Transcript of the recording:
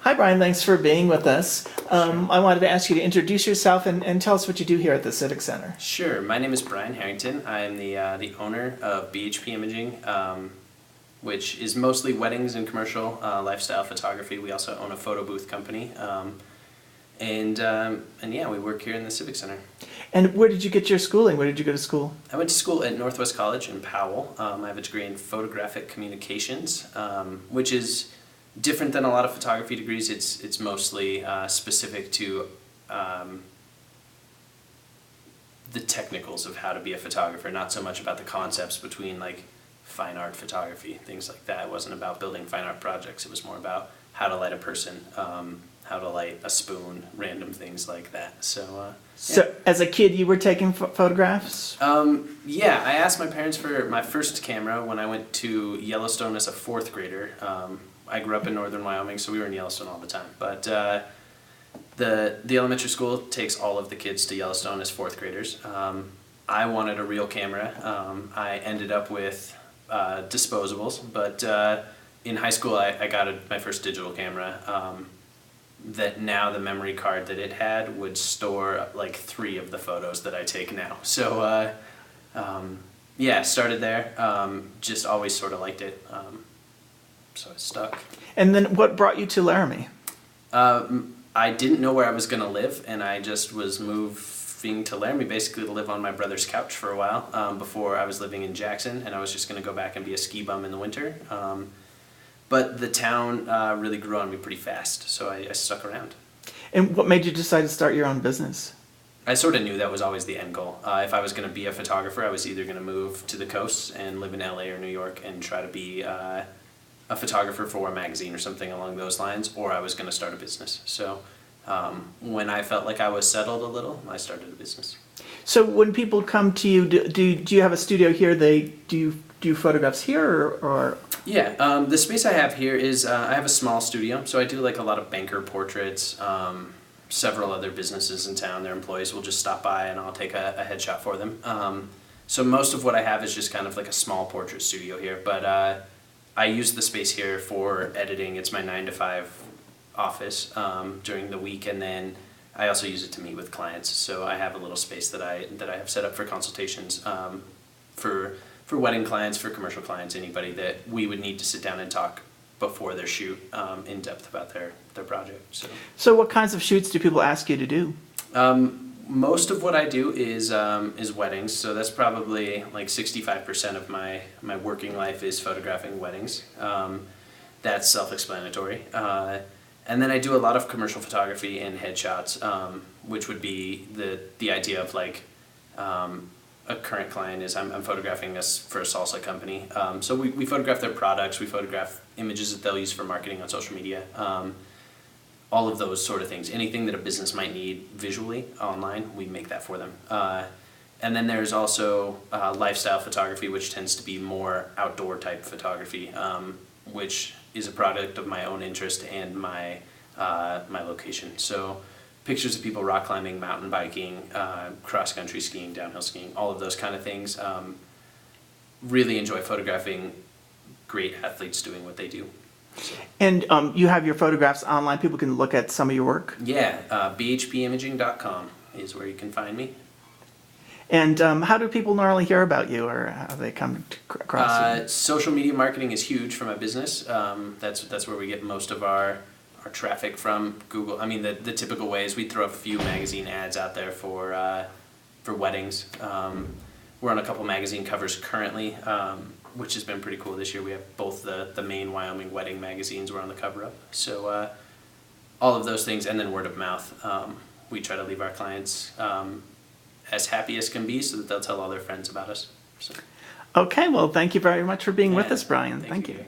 Hi, Brian. Thanks for being with us. I wanted to ask you to introduce yourself and tell us what you do here at the Civic Center. Sure. My name is Brian Harrington. I am the owner of BHP Imaging, which is mostly weddings and commercial lifestyle photography. We also own a photo booth company, and yeah, we work here in the Civic Center. And where did you get your schooling? Where did you go to school? I went to school at Northwest College in Powell. I have a degree in photographic communications, which is different than a lot of photography degrees. It's mostly specific to the technicals of how to be a photographer, not so much about the concepts between like fine art photography, things like that. It wasn't about building fine art projects. It was more about how to light a person, how to light a spoon, random things like that. So As a kid, you were taking photographs? Yeah, I asked my parents for my first camera when I went to Yellowstone as a fourth grader. I grew up in northern Wyoming, so we were in Yellowstone all the time. But the elementary school takes all of the kids to Yellowstone as fourth graders. I wanted a real camera. I ended up with disposables, but in high school I got my first digital camera. That now the memory card that it had would store like 3 of the photos that I take now. So yeah, started there. Just always sort of liked it. So I stuck. And then what brought you to Laramie? I didn't know where I was going to live, and I just was moving to Laramie basically to live on my brother's couch for a while before I was living in Jackson, and I was just going to go back and be a ski bum in the winter. But the town really grew on me pretty fast, so I stuck around. And what made you decide to start your own business? I sort of knew that was always the end goal. If I was going to be a photographer, I was either going to move to the coast and live in LA or New York and try to be a photographer for a magazine or something along those lines, or I was going to start a business. So when I felt like I was settled a little, I started a business. So when people come to you, do you have a studio here? Do you do photographs here or? Yeah, the space I have here is I have a small studio, so I do like a lot of banker portraits. Several other businesses in town, their employees will just stop by and I'll take a headshot for them. So most of what I have is just kind of like a small portrait studio here, but I use the space here for editing. It's my 9 to 5 office during the week, and then I also use it to meet with clients. So I have a little space that I have set up for consultations for wedding clients, for commercial clients, anybody that we would need to sit down and talk before their shoot in depth about their project. So what kinds of shoots do people ask you to do? Most of what I do is weddings, so that's probably like 65% of my working life is photographing weddings. That's self-explanatory. And then I do a lot of commercial photography and headshots, which would be the idea of like a current client is I'm photographing us for a salsa company. So we photograph their products, we photograph images that they'll use for marketing on social media. All of those sort of things. Anything that a business might need visually online, we make that for them. And then there's also lifestyle photography, which tends to be more outdoor type photography, which is a product of my own interest and my location. So pictures of people rock climbing, mountain biking, cross-country skiing, downhill skiing, all of those kind of things. Really enjoy photographing great athletes doing what they do. So. And you have your photographs online. People can look at some of your work? Yeah, bhpimaging.com is where you can find me. And how do people normally hear about you, or how do they come across you? Social media marketing is huge for my business. That's where we get most of our traffic from. Google. I mean, the typical ways we throw a few magazine ads out there for weddings. We're on a couple magazine covers currently, which has been pretty cool this year. We have both the main Wyoming wedding magazines we're on the cover of. So all of those things, and then word of mouth. We try to leave our clients as happy as can be so that they'll tell all their friends about us. So. Okay, well, thank you very much for being with us, Brian. Thank you.